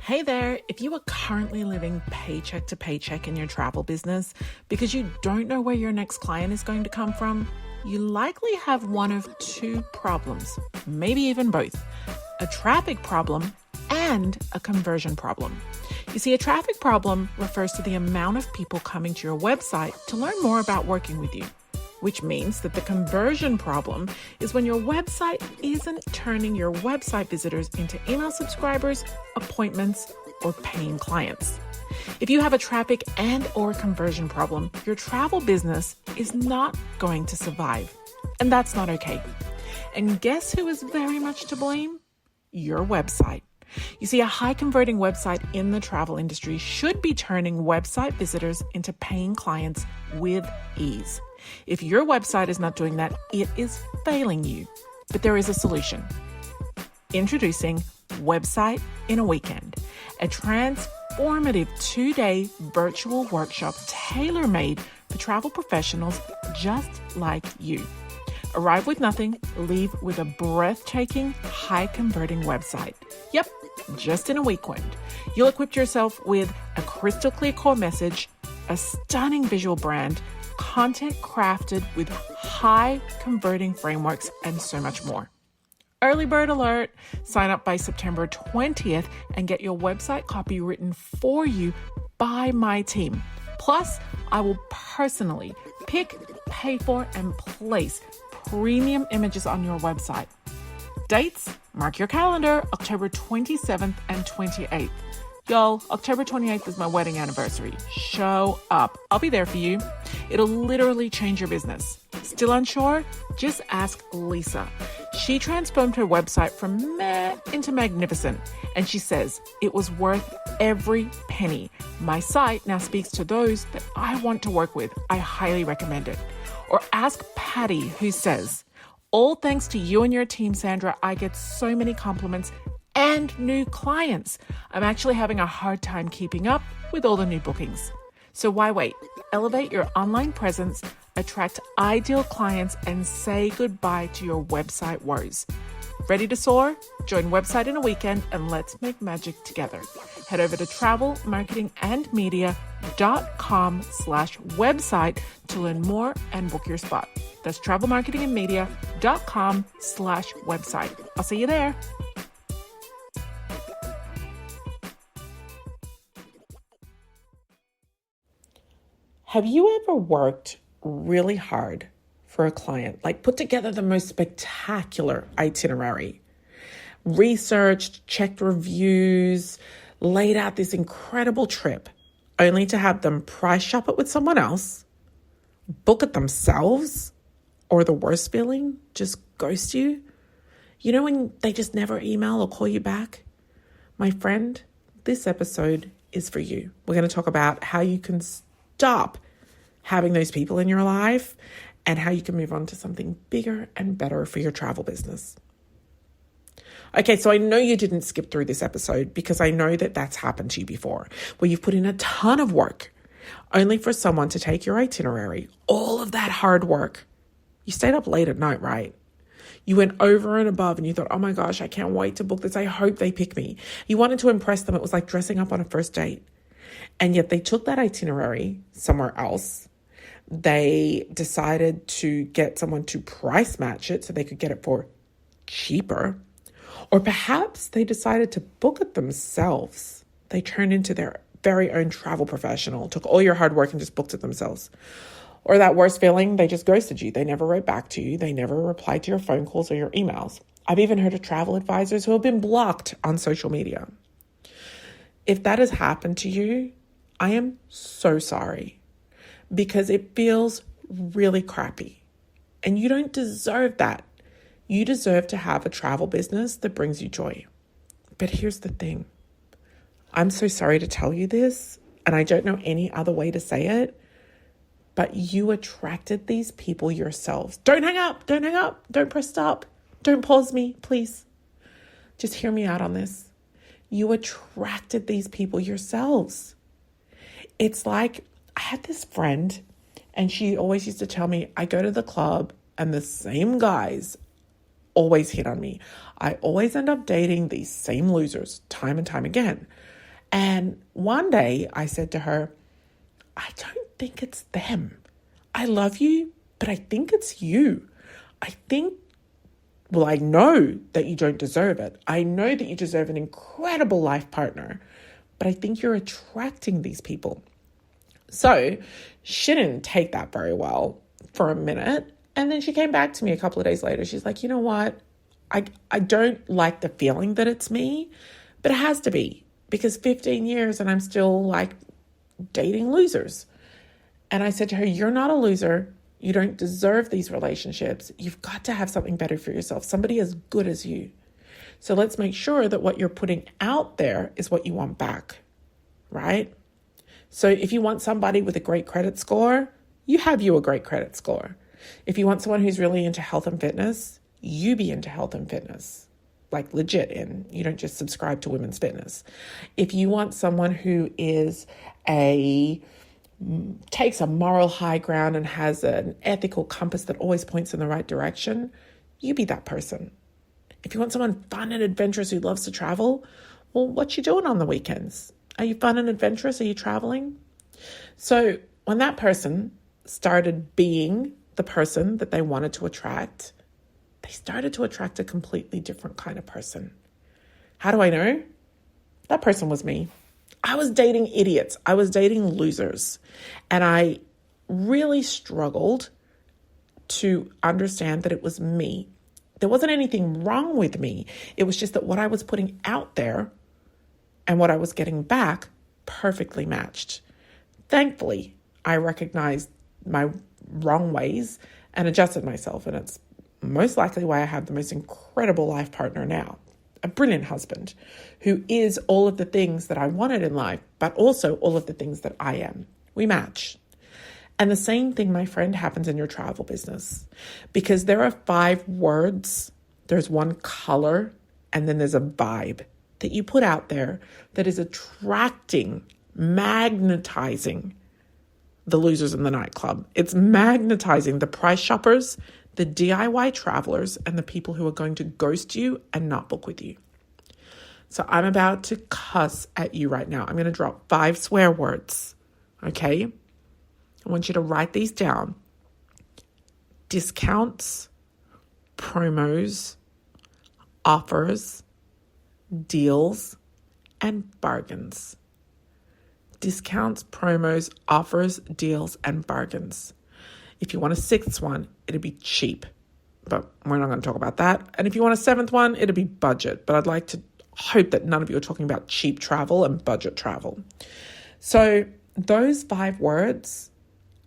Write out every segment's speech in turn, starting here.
Hey there, if you are currently living paycheck to paycheck in your travel business because you don't know where your next client is going to come from, you likely have one of two problems, maybe even both, a traffic problem and a conversion problem. You see, a traffic problem refers to the amount of people coming to your website to learn more about working with you, which means that the conversion problem is when your website isn't turning your website visitors into email subscribers, appointments, or paying clients. If you have a traffic and or conversion problem, your travel business is not going to survive. And that's not okay. And guess who is very much to blame? Your website. You see, a high converting website in the travel industry should be turning website visitors into paying clients with ease. If your website is not doing that, it is failing you. But there is a solution. Introducing Website in a Weekend, a transformative 2-day virtual workshop tailor-made for travel professionals just like you. Arrive with nothing, leave with a breathtaking, high-converting website. Yep, just in a weekend. You'll equip yourself with a crystal clear core message, a stunning visual brand, content crafted with high converting frameworks, and so much more. Early bird alert! Sign up by September 20th and get your website copy written for you by my team. Plus, I will personally pick, pay for, and place premium images on your website. Dates? Mark your calendar, October 27th and 28th. Y'all, October 28th is my wedding anniversary. Show up. I'll be there for you. It'll literally change your business. Still unsure? Just ask Lisa. She transformed her website from meh into magnificent. And she says, it was worth every penny. My site now speaks to those that I want to work with. I highly recommend it. Or ask Patty, who says, all thanks to you and your team, Sandra, I get so many compliments and new clients. I'm actually having a hard time keeping up with all the new bookings. So why wait? Elevate your online presence, attract ideal clients, and say goodbye to your website woes. Ready to soar? Join Website in a Weekend and let's make magic together. Head over to travelmarketingandmedia.com/website to learn more and book your spot. That's travelmarketingandmedia.com/website. I'll see you there. Have you ever worked really hard for a client, like put together the most spectacular itinerary, researched, checked reviews, laid out this incredible trip, only to have them price shop it with someone else, book it themselves, or the worst feeling, just ghost you? You know when they just never email or call you back? My friend, this episode is for you. We're going to talk about how you can stop having those people in your life and how you can move on to something bigger and better for your travel business. Okay, so I know you didn't skip through this episode because I know that that's happened to you before, where you've put in a ton of work only for someone to take your itinerary, all of that hard work. You stayed up late at night, right? You went over and above and you thought, oh my gosh, I can't wait to book this. I hope they pick me. You wanted to impress them. It was like dressing up on a first date. And yet they took that itinerary somewhere else. They decided to get someone to price match it so they could get it for cheaper. Or perhaps they decided to book it themselves. They turned into their very own travel professional, took all your hard work and just booked it themselves. Or that worst feeling, they just ghosted you. They never wrote back to you. They never replied to your phone calls or your emails. I've even heard of travel advisors who have been blocked on social media. If that has happened to you, I am so sorry because it feels really crappy and you don't deserve that. You deserve to have a travel business that brings you joy. But here's the thing. I'm so sorry to tell you this, and I don't know any other way to say it, but you attracted these people yourselves. Don't hang up. Don't hang up. Don't press stop. Don't pause me, please. Just hear me out on this. You attracted these people yourselves. It's like I had this friend and she always used to tell me, I go to the club and the same guys always hit on me. I always end up dating these same losers time and time again. And one day I said to her, I don't think it's them. I love you, but I think it's you. I know that you don't deserve it. I know that you deserve an incredible life partner, but I think you're attracting these people. So she didn't take that very well for a minute. And then she came back to me a couple of days later. She's like, you know what? I don't like the feeling that it's me, but it has to be because 15 years and I'm still like dating losers. And I said to her, you're not a loser. You don't deserve these relationships. You've got to have something better for yourself, somebody as good as you. So let's make sure that what you're putting out there is what you want back, right? So if you want somebody with a great credit score, you have you a great credit score. If you want someone who's really into health and fitness, you be into health and fitness, like legit in. You don't just subscribe to women's fitness. If you want someone who takes a moral high ground and has an ethical compass that always points in the right direction, you be that person. If you want someone fun and adventurous who loves to travel, well, what you doing on the weekends? Are you fun and adventurous? Are you traveling? So when that person started being the person that they wanted to attract, they started to attract a completely different kind of person. How do I know? That person was me. I was dating idiots. I was dating losers. And I really struggled to understand that it was me. There wasn't anything wrong with me. It was just that what I was putting out there and what I was getting back perfectly matched. Thankfully, I recognized my wrong ways and adjusted myself. And it's most likely why I have the most incredible life partner now. A brilliant husband who is all of the things that I wanted in life, but also all of the things that I am. We match. And the same thing, my friend, happens in your travel business because there are 5 words. There's one color and then there's a vibe that you put out there that is attracting, magnetizing the losers in the nightclub. It's magnetizing the price shoppers, the DIY travelers, and the people who are going to ghost you and not book with you. So I'm about to cuss at you right now. I'm going to drop 5 swear words, okay? I want you to write these down. Discounts, promos, offers, deals, and bargains. Discounts, promos, offers, deals, and bargains. If you want a 6th one, it'd be cheap, but we're not going to talk about that. And if you want a 7th one, it'd be budget. But I'd like to hope that none of you are talking about cheap travel and budget travel. So those 5 words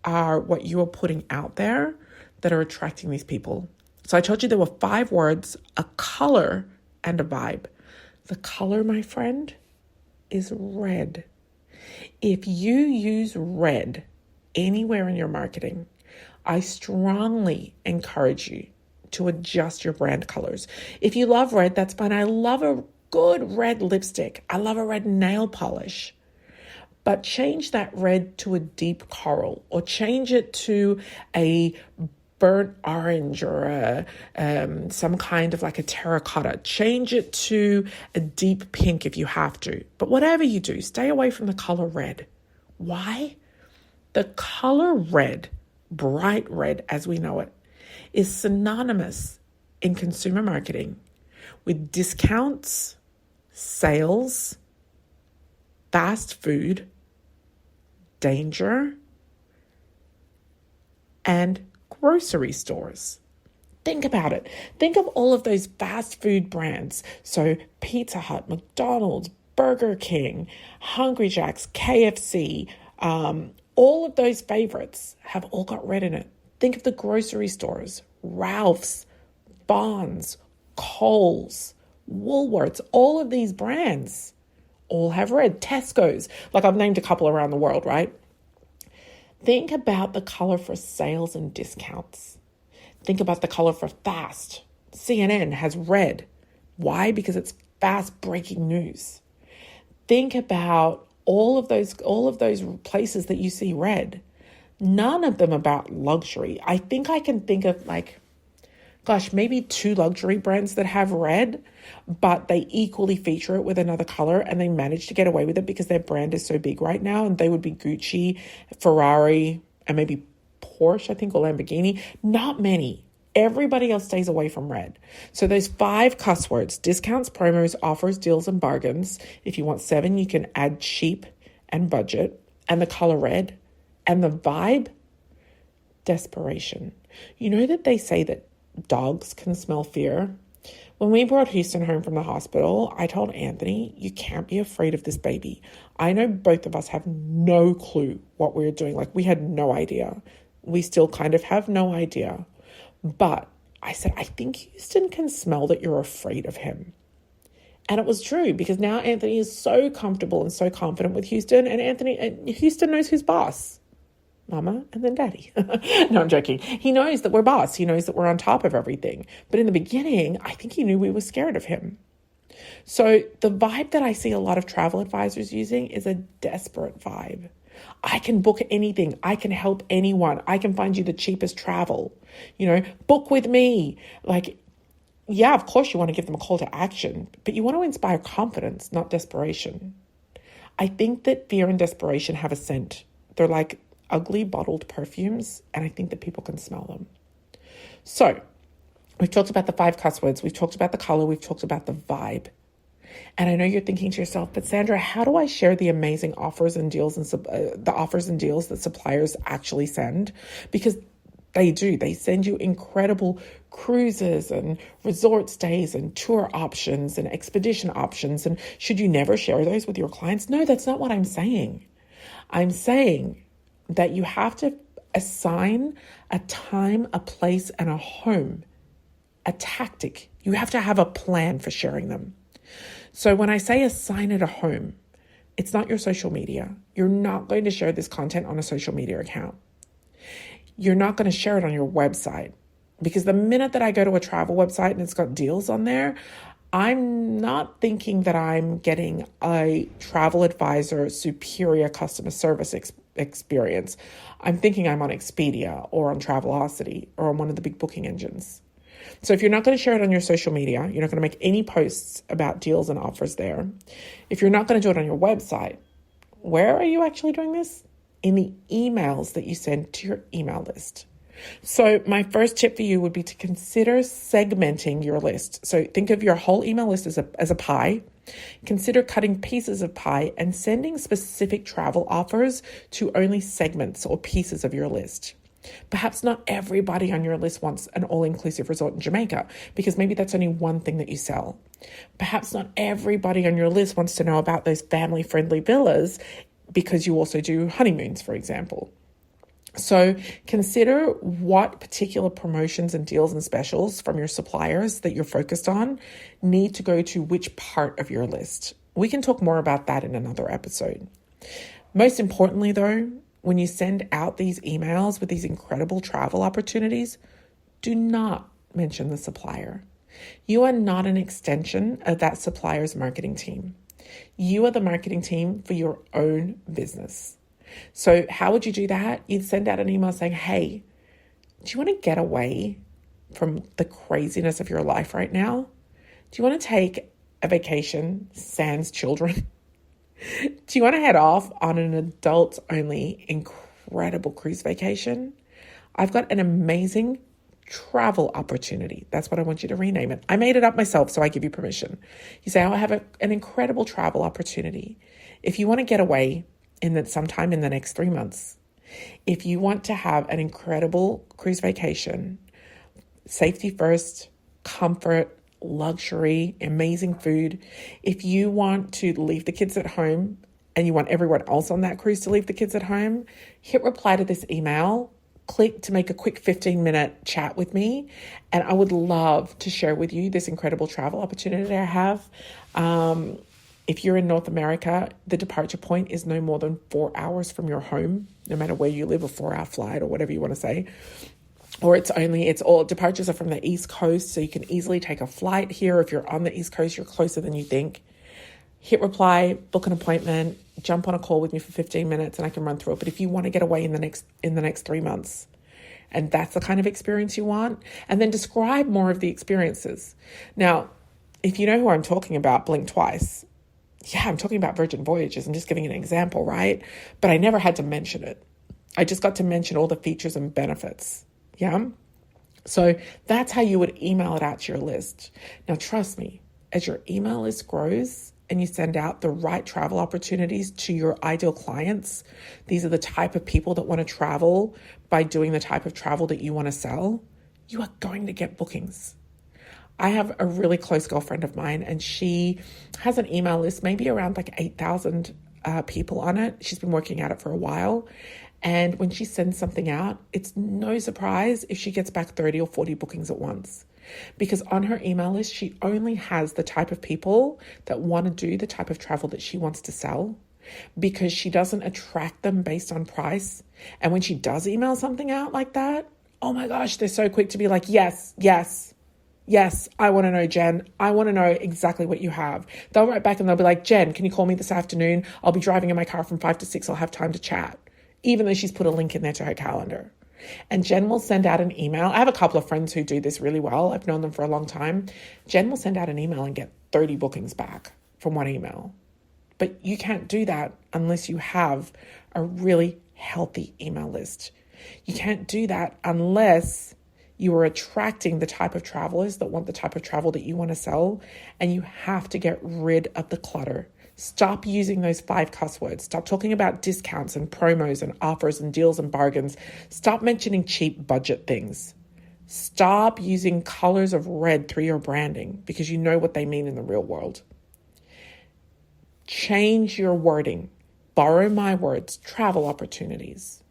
are what you are putting out there that are attracting these people. So I told you there were 5 words, a color, and a vibe. The color, my friend, is red. If you use red anywhere in your marketing, I strongly encourage you to adjust your brand colors. If you love red, that's fine. I love a good red lipstick. I love a red nail polish. But change that red to a deep coral or change it to a burnt orange or some kind of like a terracotta. Change it to a deep pink if you have to. But whatever you do, stay away from the color red. Why? The color red, bright red as we know it, is synonymous in consumer marketing with discounts, sales, fast food, danger, and grocery stores. Think about it. Think of all of those fast food brands. So Pizza Hut, McDonald's, Burger King, Hungry Jack's, KFC, all of those favorites have all got red in it. Think of the grocery stores, Ralph's, Bonds, Kohl's, Woolworths, all of these brands all have red. Tesco's, like I've named a couple around the world, right? Think about the color for sales and discounts. Think about the color for fast. CNN has red. Why? Because it's fast breaking news. Think about all of those places that you see red. None of them about luxury. I think I can think of like gosh, maybe 2 luxury brands that have red, but they equally feature it with another color, and they manage to get away with it because their brand is so big right now. And they would be Gucci, Ferrari, and maybe Porsche, I think, or Lamborghini. Not many. Everybody else stays away from red. So those 5 cuss words: discounts, promos, offers, deals, and bargains. If you want 7, you can add cheap and budget, and the color red, and the vibe, desperation. You know that they say that dogs can smell fear? When we brought Houston home from the hospital, I told Anthony, you can't be afraid of this baby. I know both of us have no clue what we're doing. Like, we had no idea. We still kind of have no idea. But I said, I think Houston can smell that you're afraid of him. And it was true, because now Anthony is so comfortable and so confident with Houston, and Houston knows who's boss. Mama and then daddy. No, I'm joking. He knows that we're boss. He knows that we're on top of everything. But in the beginning, I think he knew we were scared of him. So the vibe that I see a lot of travel advisors using is a desperate vibe. I can book anything. I can help anyone. I can find you the cheapest travel. Book with me. Like, yeah, of course you want to give them a call to action, but you want to inspire confidence, not desperation. I think that fear and desperation have a scent. They're like ugly bottled perfumes, and I think that people can smell them. So we've talked about the 5 cuss words. We've talked about the color. We've talked about the vibe. And I know you're thinking to yourself, but Sandra, how do I share the amazing offers and deals and the offers and deals that suppliers actually send? Because they do. They send you incredible cruises and resort stays and tour options and expedition options. And should you never share those with your clients? No, that's not what I'm saying. I'm saying that you have to assign a time, a place, and a home, a tactic. You have to have a plan for sharing them. So when I say assign it a home, it's not your social media. You're not going to share this content on a social media account. You're not going to share it on your website, because the minute that I go to a travel website and it's got deals on there, I'm not thinking that I'm getting a travel advisor superior customer service experience. I'm thinking I'm on Expedia or on Travelocity or on one of the big booking engines. So if you're not going to share it on your social media, you're not going to make any posts about deals and offers there. If you're not going to do it on your website, where are you actually doing this? In the emails that you send to your email list. So my first tip for you would be to consider segmenting your list. So think of your whole email list as a pie. Consider cutting pieces of pie and sending specific travel offers to only segments or pieces of your list. Perhaps not everybody on your list wants an all-inclusive resort in Jamaica, because maybe that's only one thing that you sell. Perhaps not everybody on your list wants to know about those family-friendly villas, because you also do honeymoons, for example. So consider what particular promotions and deals and specials from your suppliers that you're focused on need to go to which part of your list. We can talk more about that in another episode. Most importantly, though, when you send out these emails with these incredible travel opportunities, do not mention the supplier. You are not an extension of that supplier's marketing team. You are the marketing team for your own business. So how would you do that? You'd send out an email saying, hey, do you want to get away from the craziness of your life right now? Do you want to take a vacation sans children? Do you want to head off on an adult-only incredible cruise vacation? I've got an amazing travel opportunity. That's what I want you to rename it. I made it up myself, so I give you permission. You say, I have an incredible travel opportunity. If you want to get away sometime in the next 3 months, if you want to have an incredible cruise vacation, safety first, comfort, luxury, amazing food. If you want to leave the kids at home and you want everyone else on that cruise to leave the kids at home, hit reply to this email, click to make a quick 15-minute chat with me, and I would love to share with you this incredible travel opportunity I have. If you're in North America, the departure point is no more than 4 hours from your home, no matter where you live, a 4-hour flight or whatever you want to say. Or it's all departures are from the East Coast, so you can easily take a flight here. If you're on the East Coast, you're closer than you think. Hit reply, book an appointment, jump on a call with me for 15 minutes, and I can run through it. But if you want to get away in the next 3 months, and that's the kind of experience you want, and then describe more of the experiences. Now, if you know who I'm talking about, blink twice. Yeah, I'm talking about Virgin Voyages. I'm just giving an example, right? But I never had to mention it. I just got to mention all the features and benefits. Yeah. So that's how you would email it out to your list. Now, trust me, as your email list grows and you send out the right travel opportunities to your ideal clients, these are the type of people that want to travel by doing the type of travel that you want to sell, you are going to get bookings. I have a really close girlfriend of mine, and she has an email list, maybe around like 8,000 people on it. She's been working at it for a while. And when she sends something out, it's no surprise if she gets back 30 or 40 bookings at once. Because on her email list, she only has the type of people that want to do the type of travel that she wants to sell, because she doesn't attract them based on price. And when she does email something out like that, oh my gosh, they're so quick to be like, yes, yes, yes, I want to know, Jen. I want to know exactly what you have. They'll write back and they'll be like, Jen, can you call me this afternoon? I'll be driving in my car from 5 to 6. I'll have time to chat. Even though she's put a link in there to her calendar. And Jen will send out an email. I have a couple of friends who do this really well. I've known them for a long time. Jen will send out an email and get 30 bookings back from one email. But you can't do that unless you have a really healthy email list. You can't do that unless you are attracting the type of travelers that want the type of travel that you want to sell. And you have to get rid of the clutter. Stop using those 5 cuss words. Stop talking about discounts and promos and offers and deals and bargains. Stop mentioning cheap budget things. Stop using colors of red through your branding, because you know what they mean in the real world. Change your wording. Borrow my words, travel opportunities,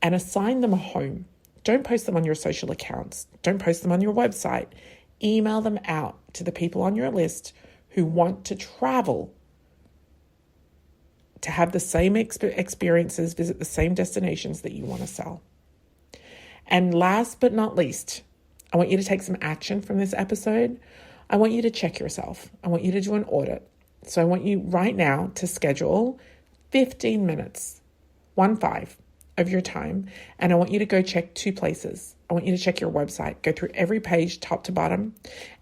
and assign them a home. Don't post them on your social accounts. Don't post them on your website. Email them out to the people on your list who want to travel, to have the same experiences, visit the same destinations that you want to sell. And last but not least, I want you to take some action from this episode. I want you to check yourself. I want you to do an audit. So I want you right now to schedule 15 minutes, 15, of your time. And I want you to go check 2 places. I want you to check your website, go through every page top to bottom.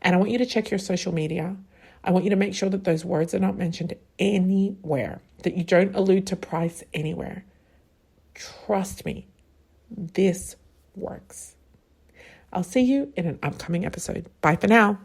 And I want you to check your social media. I want you to make sure that those words are not mentioned anywhere, that you don't allude to price anywhere. Trust me, this works. I'll see you in an upcoming episode. Bye for now.